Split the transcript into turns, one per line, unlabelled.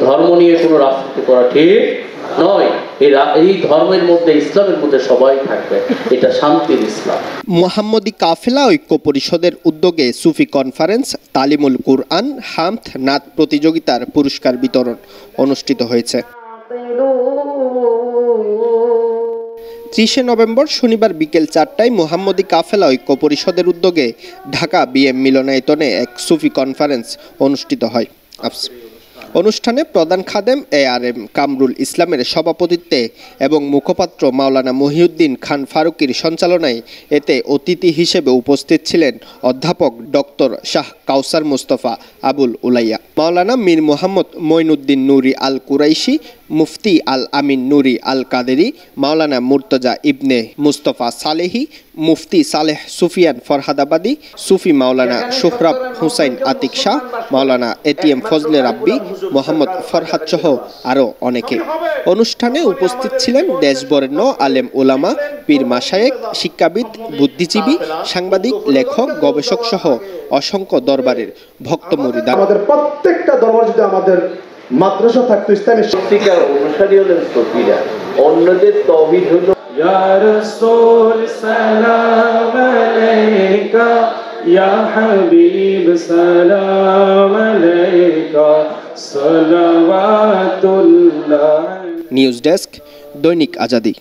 ধর্ম নিয়ে কোনো রাজনীতি করা ঠিক নয়। এই ধর্মের মধ্যে, ইসলামের মধ্যে সবাই থাকবে, এটা শান্তির ইসলাম।
মুহাম্মদী কাফেলা ঐক্য পরিষদের উদ্যোগে সুফি কনফারেন্স, তালিমুল কুরআন, হামদ নাত প্রতিযোগিতার পুরস্কার বিতরণ অনুষ্ঠিত হয়েছে। 30 নভেম্বর শনিবার বিকেল 4টায় মুহাম্মদী কাফেলা ঐক্য পরিষদের উদ্যোগে ঢাকা বিএম মিলনায়তনে এক সুফি কনফারেন্স অনুষ্ঠিত হয়। অনুষ্ঠানে প্রধান খাদেম ARM কামরুল ইসলামের সভাপতিত্বে এবং মুখপাত্র মাওলানা মহিউদ্দিন খান ফারুকীর সঞ্চালনায় এতে অতিথি হিসেবে উপস্থিত ছিলেন অধ্যাপক ডক্টর শাহ কাউসার মুস্তফা আবুল উলাইয়া, মাওলানা মীর মোহাম্মদ মঈনুদ্দিন নুরি আল কুরাইশি, মুফতি আল আমিন নুরি আল কাদেরি, মাওলানা মুর্তজা ইবনে মুস্তফা সালেহি, মুফতি সালেহ সুফিয়ান ফরহাদাবাদী, সুফি মাওলানা সোহরাব হুসাইন আতিক শাহ, মাওলানা ATM ফজলে রাব্বি, মোহাম্মদ ফরহাদ সহ আরও অনেকে। অনুষ্ঠানে উপস্থিত ছিলেন দেশবরেণ্য আলেম ওলামা, পীর মাশায়েখ, শিক্ষাবিদ, বুদ্ধিজীবী, সাংবাদিক, লেখক, গবেষক সহ অসংখ্য দরবারের ভক্ত মুরিদান।
আমাদের প্রত্যেকটা দরবার যদি আমাদের মাদ্রাসা থাকতো, ইসলামী
সত্যিকার অনুসারী হলেন সফিরা, অন্যদের তাওহীদ হলো ইয়া রাসূল সালাম আলাইকা, ইয়া হাবিব সালাম আলাইকা, সালাওয়াতুল্লাহ।
নিউজ ডেস্ক, দৈনিক আজাদী।